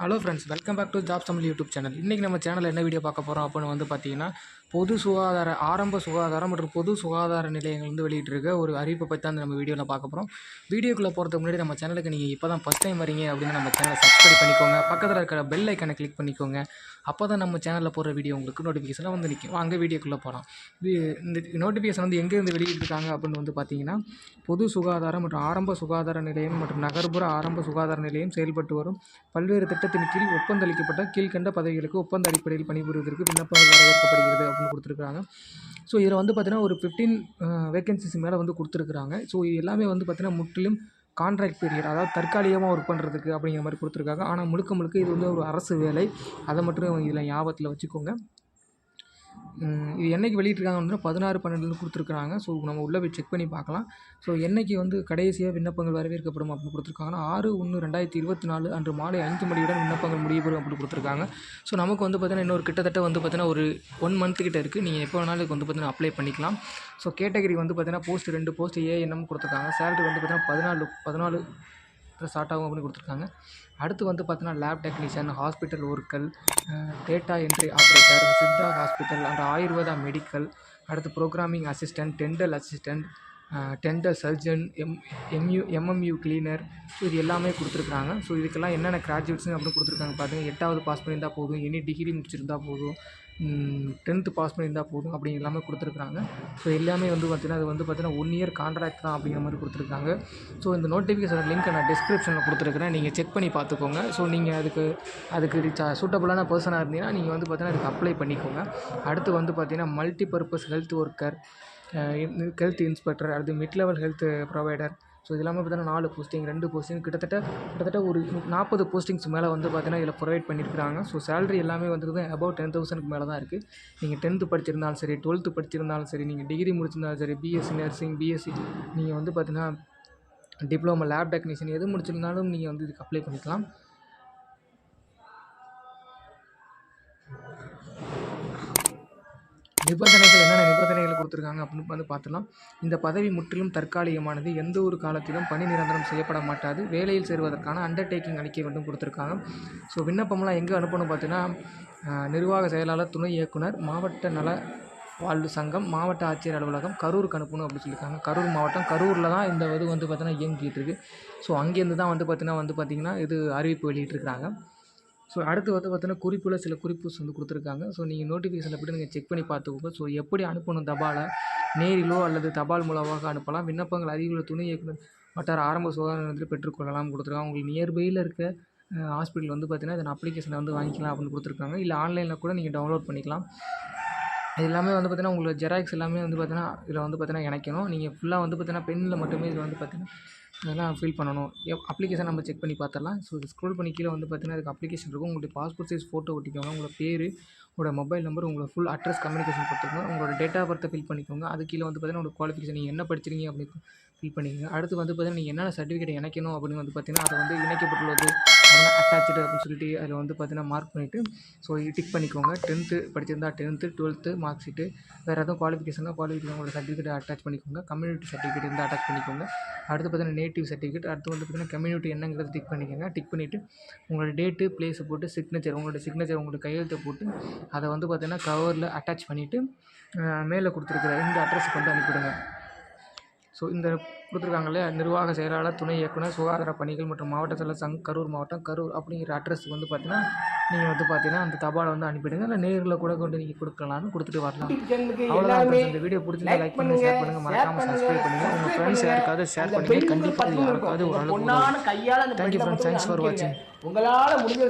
Hello friends, welcome back to jobs Tamil YouTube channel. இன்றைக்கி நம்ம சேனலில் என்ன வீடியோ பார்க்க போகிறோம் அப்படின்னு பார்த்தீங்கன்னா, ஆரம்ப சுகாதாரம் மற்றும் பொது சுகாதார நிலையங்கள் வெளியிட்டிருக்க ஒரு அறிவிப்பை பற்றி தான் நம்ம வீடியோவில் பார்க்க போகிறோம். வீடியோக்குள்ளே போகிறதுக்கு முன்னாடி நம்ம சேனலுக்கு நீங்கள் இப்போ தான் ஃபஸ்ட் டைம் வரீங்க அப்படின்னு நம்ம சேனலை சப்ஸ்கிரைப் பண்ணிக்கோங்க. பக்கத்தில் இருக்கிற பெல் ஐக்கனை கிளிக் பண்ணிக்கோங்க. அப்போ தான் நம்ம சேனலில் போடுற வீடியோ உங்களுக்கு நோட்டிஃபிகேஷனாக நிற்கும். அங்கே வீடியோக்குள்ளே போகலாம். இந்த நோட்டிஃபிகேஷன் எங்கேருந்து வெளியிட்டிருக்காங்க அப்படின்னு பார்த்தீங்கன்னா, பொது சுகாதாரம் மற்றும் ஆரம்ப சுகாதார நிலையம் மற்றும் நகர்ப்புற ஆரம்ப சுகாதார நிலையம் செயல்பட்டு வரும் பல்வேறு திட்டத்தின் கீழ் ஒப்பந்தளிக்கப்பட்ட கீழ்கண்ட பதவிகளுக்கு ஒப்பந்த அடிப்படையில் பணிபுரிவதற்கு விண்ணப்பங்கள் வரவேற்கப்படுகிறது அப்படின்னு கொடுத்துருக்காங்க. ஸோ இதில் பார்த்தீங்கன்னா ஒரு 15 வேகன்சிஸ் மேலே கொடுத்துருக்குறாங்க. ஸோ இது எல்லாமே பார்த்தீங்கன்னா முற்றிலும் கான்ட்ராக்ட் பீரியட், அதாவது தற்காலிகமாக ஒர்க் பண்ணுறதுக்கு அப்படிங்கிற மாதிரி கொடுத்துருக்காங்க. ஆனால் முழுக்க இது ஒரு அரசு வேலை. அதை மட்டும் இதில் ஞாபகத்தில் வச்சுக்கோங்க. இது என்றைக்கு வெளியிட்டிருக்காங்க 16/12 கொடுத்துருக்குறாங்க. ஸோ நம்ம உள்ளே போய் செக் பண்ணி பார்க்கலாம். ஸோ என்றைக்கு கடைசியாக விண்ணப்பங்கள் வரவேற்கப்படும் அப்படின்னு கொடுத்துருக்காங்கன்னா 6/1/2024 அன்று மாலை 5 மணியுடன் விண்ணப்பங்கள் முடியப்படும் அப்படின்னு கொடுத்துருக்காங்க. ஸோ நமக்கு பார்த்தீங்கன்னா இன்னொரு கிட்டத்தட்ட பார்த்தீங்கன்னா ஒரு 1 மந்த் கிட்ட இருக்குது. நீங்கள் எப்போ வேணாலும் இதுக்கு பார்த்தீங்கன்னா அப்ளை பண்ணிக்கலாம். ஸோ கேட்டகரி பார்த்தீங்கன்னா போஸ்ட் 2 போஸ்ட் ஏஎன்எம் கொடுத்துருக்காங்க. சேலரி பார்த்தீங்கன்னா 14 ஸ்டார்ட் ஆகும் அப்படின்னு கொடுத்துருக்காங்க. அடுத்து பார்த்தீங்கன்னா lab technician, hospital worker, data entry operator, Siddha hospital and Ayurveda medical, அடுத்து programming assistant, dental assistant, dental surgeon, MMU cleaner. So இது எல்லாமே கொடுத்துருக்காங்க. ஸோ இதுக்கெல்லாம் என்னென்ன கிராஜுவேட்ஸ்னு அப்படின்னு கொடுத்துருக்காங்க பார்த்தீங்கன்னா 8வது பாஸ் பண்ணியிருந்தால் போதும், எனி டிகிரி முடிச்சிருந்தா போதும், 10th பாஸ் பண்ணியிருந்தால் போதும் அப்படி எல்லாமே கொடுத்துருக்குறாங்க. ஸோ எல்லாமே பார்த்தீங்கன்னா அது பார்த்தீங்கன்னா 1 இயர் கான்ட்ராக்ட் தான் அப்படிங்கிற மாதிரி கொடுத்துருக்காங்க. ஸோ இந்த நோட்டிஃபிகேஷன் லிங்க்கை நான் டிஸ்கிரிப்ஷனில் கொடுத்துருக்குறேன். நீங்கள் செக் பண்ணி பார்த்துக்கோங்க. ஸோ நீங்கள் அதுக்கு சூட்டபுளான பர்சனாக இருந்தீங்கன்னா நீங்கள் பார்த்தீங்கன்னா அதுக்கு அப்ளை பண்ணிக்கோங்க. அடுத்து பார்த்தீங்கன்னா multi purpose health worker, health inspector, அடுத்து mid level health provider. So இது எல்லாமே பார்த்தீங்கன்னா 4 போஸ்டிங், 2 போஸ்டிங், கிட்டத்தட்ட ஒரு 40 போஸ்டிங்ஸ் மேலே பார்த்தீங்கன்னா இதில் ப்ரொவைட் பண்ணியிருக்கிறாங்க. ஸோ சேலரி எல்லாமே அபவ் 10,000க்கு மேலே தான் இருக்குது. நீங்கள் 10th படிச்சிருந்தாலும் சரி, 12th படிச்சிருந்தாலும் சரி, நீங்கள் டிகிரி முடிச்சிருந்தாலும் சரி, பிஎஸ்சி நர்சிங், பிஎஸ்சி நீங்கள் பார்த்தீங்கன்னா டிப்ளமோ லேப் டெக்னீஷியன் எது முடிச்சிருந்தாலும் நீங்கள் இதுக்கு அப்ளை பண்ணிக்கலாம். என்னென்ன நிபந்தனைகள் கொடுத்துருக்காங்க அப்படின்னு பார்த்துலாம். இந்த பதவி முற்றிலும் தற்காலிகமானது. எந்த ஒரு காலத்திலும் பணி நிரந்தரம் செய்யப்பட மாட்டாது. வேலையில் சேருவதற்கான அண்டர்டேக்கிங் அளிக்க வேண்டும் கொடுத்துருக்காங்க. ஸோ விண்ணப்பம்லாம் எங்கே அனுப்பணும் பார்த்தீங்கன்னா, நிர்வாக செயலாளர், துணை இயக்குனர், மாவட்ட நல வாழ்வு சங்கம், மாவட்ட ஆட்சியர் அலுவலகம், கரூருக்கு அனுப்பணும் அப்படின்னு சொல்லியிருக்காங்க. கரூர் மாவட்டம், கரூரில் தான் இந்த இது பார்த்தீங்கன்னா இயங்கிட்டு இருக்குது. ஸோ அங்கேருந்து தான் பார்த்தீங்கன்னா இது அறிவிப்பு வெளியிட்டிருக்கிறாங்க. ஸோ அடுத்து பார்த்தீங்கன்னா சில குறிப்புஸ் கொடுத்துருக்காங்க. ஸோ நீங்கள் நோட்டிஃபிகேஷனில் போய்ட்டு நீங்கள் செக் பண்ணி பார்த்துக்கோங்க. ஸோ எப்படி அனுப்பணும் தபாலை, நேரிலோ அல்லது தபால் மூலமாக அனுப்பலாம். விண்ணப்பங்கள் அருகிலுள்ள துணை இயக்குனர் வட்டார ஆரம்ப சுகாதார நிலையத்தில் பெற்றுக்கொள்ளலாம் கொடுத்துருக்காங்க. உங்களுக்கு நியர்பையில் இருக்க ஹாஸ்பிட்டல் பார்த்தீங்கன்னா இதன் அப்ளிகேஷனை வாங்கிக்கலாம் அப்படின்னு கொடுத்துருக்காங்க. இல்லை ஆன்லைனில் கூட நீங்கள் டவுன்லோட் பண்ணிக்கலாம். இது எல்லாமே பார்த்தீங்கன்னா உங்களுக்கு ஜெராக்ஸ் எல்லாமே பார்த்தீங்கன்னா இதில் பார்த்தீங்கன்னா இணைக்கணும். நீங்கள் ஃபுல்லாக பார்த்தீங்கன்னா பென்னில் மட்டுமே இதில் பார்த்தீங்கன்னா இதெல்லாம் ஃபில் பண்ணணும். அப்ளிகேஷன் நம்ம செக் பண்ணி பார்த்துடலாம். ஸோ இது ஸ்க்ரோல் பண்ணி கீழே பார்த்தீங்கன்னா அதுக்கு அப்ளிகேஷன் இருக்கும். உங்களுடைய பாஸ்போர்ட் சைஸ் ஃபோட்டோ ஒட்டிக்கோங்க. உங்களோட பேர், உங்களோட மொபைல் நம்பர், உங்களோட ஃபுல் அட்ரஸ் கம்யூனிகேஷன் கொடுத்துக்கோங்க. உங்களோட டேட் ஆஃப் பர்த்தை ஃபில் பண்ணிக்கோங்க. அது கீழே பார்த்தீங்கன்னா உங்களோட குவாலிஃபிகேஷன் நீங்கள் என்ன படிச்சிருக்கீங்க அப்படின்னு ஃபில் பண்ணிக்கோங்க. அடுத்து பார்த்தீங்கன்னா நீங்கள் என்னென்ன சர்டிஃபிகேட் இணைக்கணும் அப்படின்னு பார்த்தீங்கன்னா அதை இணைக்கப்பட்டுள்ளது அப்படின்னா அட்டாச்சு அப்படின்னு சொல்லிட்டு அதில் பார்த்தீங்கன்னா மார்க் பண்ணிவிட்டு ஸோ டிக் பண்ணிக்கோங்க. 10th படிச்சிருந்தா 10th, 12th மார்க் ஷீட்டு, வேறு எதுவும் குவாலிஃபிகேஷனாக உங்களோட சர்டிஃபிகேட் அட்டாச் பண்ணிக்கோங்க. கம்யூனிட்டி சர்டிஃபிகேட் இருந்தால் அட்டாச் பண்ணிக்கோங்க. அடுத்து பார்த்தீங்கன்னா நேட்டிவ் சர்டிஃபிகேட், அடுத்து பார்த்தீங்கன்னா கம்யூனிட்டி என்னங்கிறத டிக் பண்ணிக்கோங்க. டிக் பண்ணிவிட்டு உங்களோட டேட்டு, பிளேஸை போட்டு உங்களோட சிக்னேச்சர் உங்களோட கையெழுத்தை போட்டு அதை பார்த்தீங்கன்னா கவரில் அட்டாச் பண்ணிவிட்டு மேலே கொடுத்துருக்குற இந்த அட்ரஸுக்கு அனுப்பிவிடுங்க. ஸோ இந்த கொடுத்துருக்காங்க இல்லையா, நிர்வாக செயலாளர், துணை இயக்குனர், சுகாதார பணிகள் மற்றும் மாவட்ட செயலர் சங், கரூர் மாவட்டம், கரூர் அப்படிங்கிற அட்ரஸுக்கு பார்த்தீங்கன்னா நீங்கள் பார்த்தீங்கன்னா அந்த தபாலை அனுப்பிவிடுங்க. இல்லை நேரில் கூட கொண்டு நீங்கள் கொடுக்கலாம்னு கொடுத்துட்டு வரலாம். அவ்வளோதான். இந்த வீடியோ பிடிச்சிருந்தா லைக் பண்ணுங்கள், ஷேர் பண்ணுங்கள், மறக்காமல் சப்ஸ்கிரைப் பண்ணுங்கள். உங்கள் ஃப்ரெண்ட்ஸ் யாருக்காவது ஷேர் பண்ணுங்கள். கண்டிப்பாக யாருக்காவது ஒரு அளவுக்கு. தேங்க்யூ ஃப்ரெண்ட்ஸ், தேங்க்ஸ் ஃபார் வாட்சிங். உங்களால் முடிஞ்ச